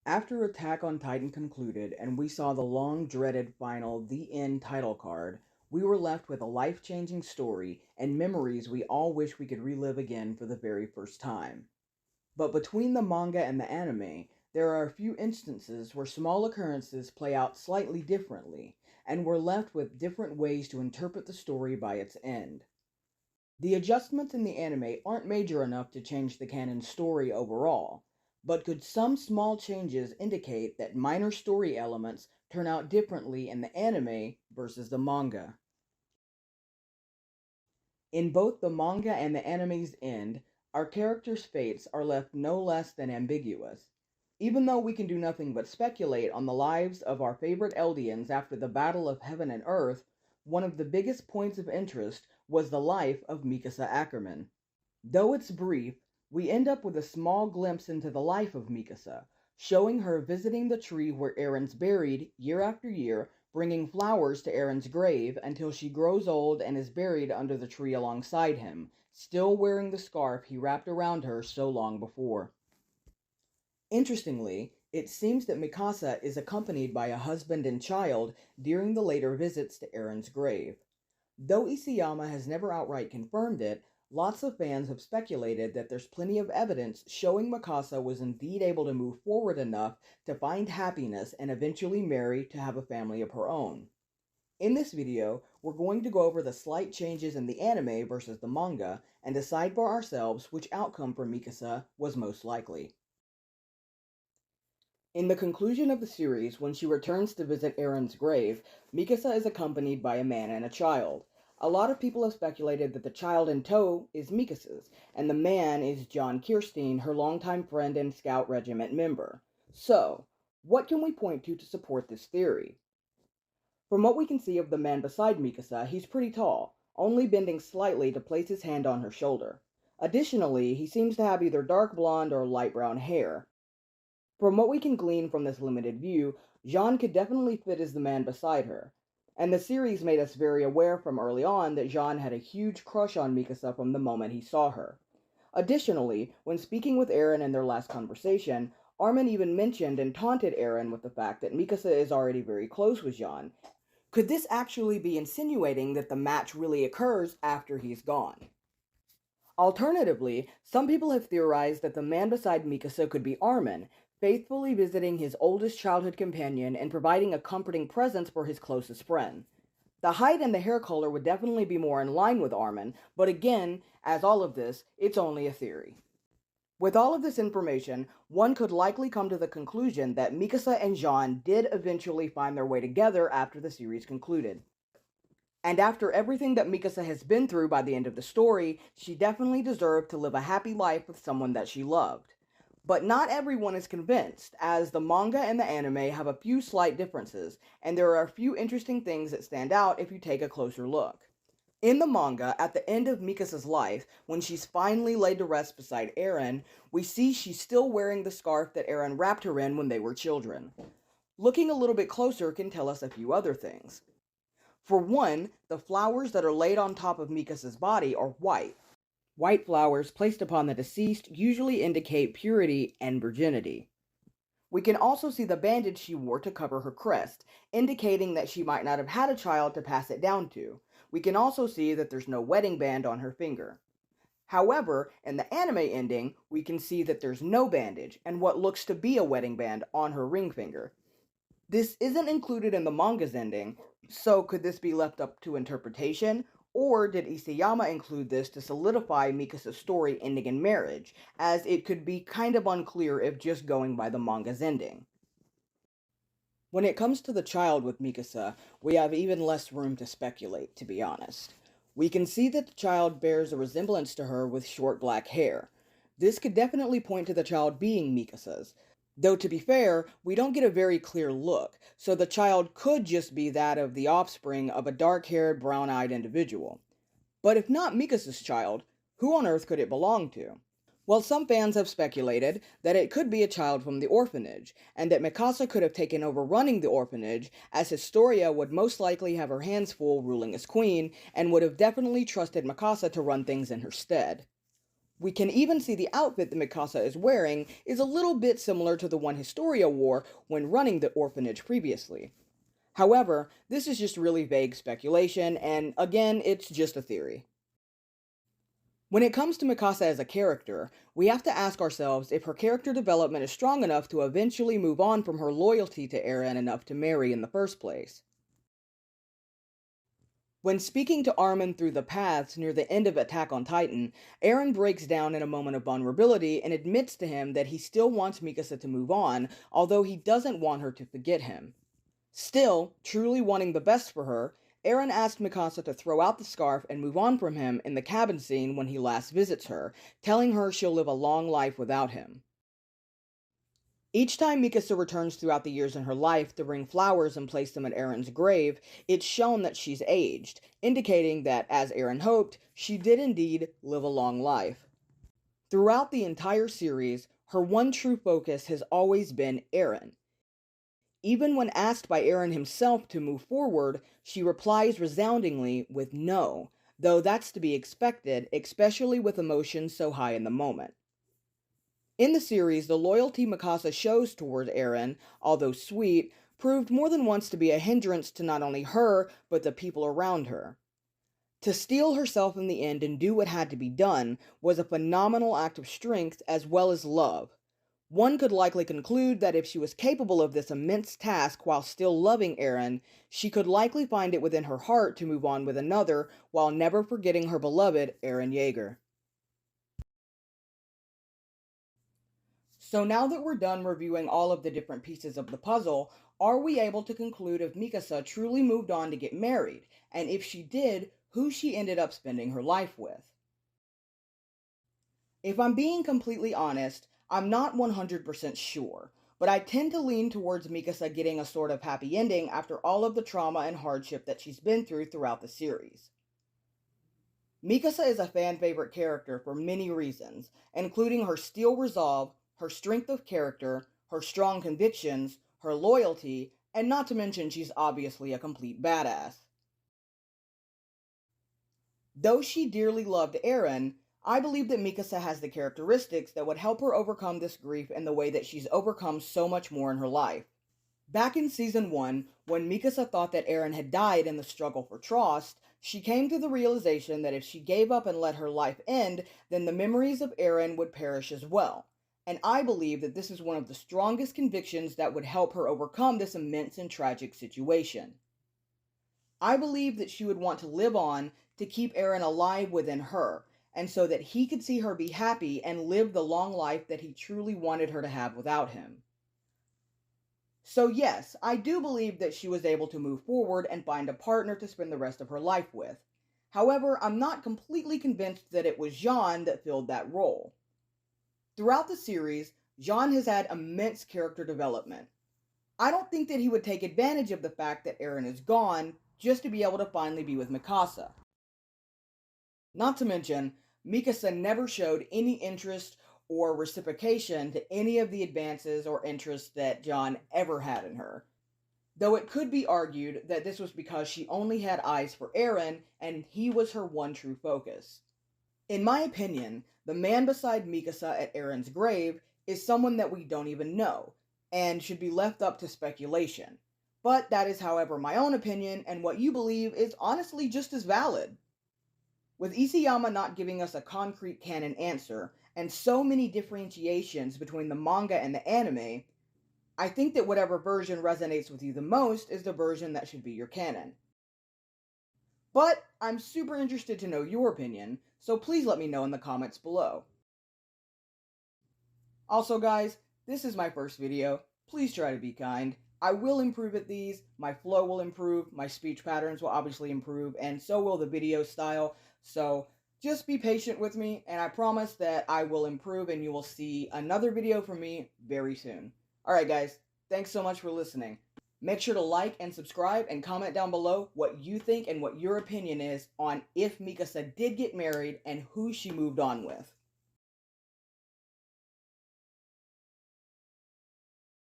After Attack on Titan concluded and we saw the long-dreaded final The End title card, we were left with a life-changing story and memories we all wish we could relive again for the very first time. But between the manga and the anime, there are a few instances where small occurrences play out slightly differently, and we're left with different ways to interpret the story by its end. The adjustments in the anime aren't major enough to change the canon story overall, but could some small changes indicate that minor story elements turn out differently in the anime versus the manga? In both the manga and the anime's end, our characters' fates are left no less than ambiguous. Even though we can do nothing but speculate on the lives of our favorite Eldians after the Battle of Heaven and Earth, one of the biggest points of interest was the life of Mikasa Ackerman. Though it's brief, we end up with a small glimpse into the life of Mikasa, showing her visiting the tree where Aaron's buried year after year, bringing flowers to Aaron's grave until she grows old and is buried under the tree alongside him, still wearing the scarf he wrapped around her so long before. Interestingly, it seems that Mikasa is accompanied by a husband and child during the later visits to Aaron's grave. Though Isayama has never outright confirmed it, lots of fans have speculated that there's plenty of evidence showing Mikasa was indeed able to move forward enough to find happiness and eventually marry to have a family of her own. In this video, we're going to go over the slight changes in the anime versus the manga and decide for ourselves which outcome for Mikasa was most likely. In the conclusion of the series, when she returns to visit Aaron's grave, Mikasa is accompanied by a man and a child. A lot of people have speculated that the child in tow is Mikasa's, and the man is John Kirstein, her longtime friend and Scout Regiment member. So, what can we point to support this theory? From what we can see of the man beside Mikasa, he's pretty tall, only bending slightly to place his hand on her shoulder. Additionally, he seems to have either dark blonde or light brown hair. From what we can glean from this limited view, Jean could definitely fit as the man beside her, and the series made us very aware from early on that Jean had a huge crush on Mikasa from the moment he saw her. Additionally, when speaking with Eren in their last conversation, Armin even mentioned and taunted Eren with the fact that Mikasa is already very close with Jean. Could this actually be insinuating that the match really occurs after he's gone? Alternatively, some people have theorized that the man beside Mikasa could be Armin, faithfully visiting his oldest childhood companion and providing a comforting presence for his closest friend. The height and the hair color would definitely be more in line with Armin, but again, as all of this, it's only a theory. With all of this information, one could likely come to the conclusion that Mikasa and Jean did eventually find their way together after the series concluded. And after everything that Mikasa has been through by the end of the story, she definitely deserved to live a happy life with someone that she loved. But not everyone is convinced, as the manga and the anime have a few slight differences, and there are a few interesting things that stand out if you take a closer look. In the manga, at the end of Mikasa's life, when she's finally laid to rest beside Eren, we see she's still wearing the scarf that Eren wrapped her in when they were children. Looking a little bit closer can tell us a few other things. For one, the flowers that are laid on top of Mikasa's body are white. White flowers placed upon the deceased usually indicate purity and virginity. We can also see the bandage she wore to cover her crest, indicating that she might not have had a child to pass it down to. We can also see that there's no wedding band on her finger. However, in the anime ending, we can see that there's no bandage and what looks to be a wedding band on her ring finger. This isn't included in the manga's ending, so could this be left up to interpretation? Or did Isayama include this to solidify Mikasa's story ending in marriage, as it could be kind of unclear if just going by the manga's ending? When it comes to the child with Mikasa, we have even less room to speculate, to be honest. We can see that the child bears a resemblance to her with short black hair. This could definitely point to the child being Mikasa's, though to be fair, we don't get a very clear look, so the child could just be that of the offspring of a dark-haired, brown-eyed individual. But if not Mikasa's child, who on earth could it belong to? Well, some fans have speculated that it could be a child from the orphanage, and that Mikasa could have taken over running the orphanage, as Historia would most likely have her hands full ruling as queen, and would have definitely trusted Mikasa to run things in her stead. We can even see the outfit that Mikasa is wearing is a little bit similar to the one Historia wore when running the orphanage previously. However, this is just really vague speculation, and again, it's just a theory. When it comes to Mikasa as a character, we have to ask ourselves if her character development is strong enough to eventually move on from her loyalty to Eren enough to marry in the first place. When speaking to Armin through the paths near the end of Attack on Titan, Eren breaks down in a moment of vulnerability and admits to him that he still wants Mikasa to move on, although he doesn't want her to forget him. Still, truly wanting the best for her, Eren asked Mikasa to throw out the scarf and move on from him in the cabin scene when he last visits her, telling her she'll live a long life without him. Each time Mikasa returns throughout the years in her life to bring flowers and place them at Eren's grave, it's shown that she's aged, indicating that, as Eren hoped, she did indeed live a long life. Throughout the entire series, her one true focus has always been Eren. Even when asked by Eren himself to move forward, she replies resoundingly with no, though that's to be expected, especially with emotions so high in the moment. In the series, the loyalty Mikasa shows toward Eren, although sweet, proved more than once to be a hindrance to not only her, but the people around her. To steel herself in the end and do what had to be done was a phenomenal act of strength as well as love. One could likely conclude that if she was capable of this immense task while still loving Eren, she could likely find it within her heart to move on with another while never forgetting her beloved Eren Yeager. So now that we're done reviewing all of the different pieces of the puzzle, are we able to conclude if Mikasa truly moved on to get married, and if she did, who she ended up spending her life with? If I'm being completely honest, I'm not 100% sure, but I tend to lean towards Mikasa getting a sort of happy ending after all of the trauma and hardship that she's been through throughout the series. Mikasa is a fan favorite character for many reasons, including her steel resolve, her strength of character, her strong convictions, her loyalty, and not to mention she's obviously a complete badass. Though she dearly loved Eren, I believe that Mikasa has the characteristics that would help her overcome this grief in the way that she's overcome so much more in her life. Back in Season 1, when Mikasa thought that Eren had died in the struggle for Trost, she came to the realization that if she gave up and let her life end, then the memories of Eren would perish as well. And I believe that this is one of the strongest convictions that would help her overcome this immense and tragic situation. I believe that she would want to live on to keep Eren alive within her, and so that he could see her be happy and live the long life that he truly wanted her to have without him. So yes, I do believe that she was able to move forward and find a partner to spend the rest of her life with. However, I'm not completely convinced that it was Jean that filled that role. Throughout the series, Jean has had immense character development. I don't think that he would take advantage of the fact that Eren is gone just to be able to finally be with Mikasa. Not to mention, Mikasa never showed any interest or reciprocation to any of the advances or interests that John ever had in her. Though it could be argued that this was because she only had eyes for Eren and he was her one true focus. In my opinion, the man beside Mikasa at Eren's grave is someone that we don't even know, and should be left up to speculation. But that is, however, my own opinion, and what you believe is honestly just as valid. With Isayama not giving us a concrete canon answer, and so many differentiations between the manga and the anime, I think that whatever version resonates with you the most is the version that should be your canon. But I'm super interested to know your opinion, so please let me know in the comments below. Also guys, this is my first video. Please try to be kind. I will improve at these, my flow will improve, my speech patterns will obviously improve, and so will the video style. So just be patient with me, and I promise that I will improve and you will see another video from me very soon. Alright guys, thanks so much for listening. Make sure to like and subscribe and comment down below what you think and what your opinion is on if Mikasa did get married and who she moved on with.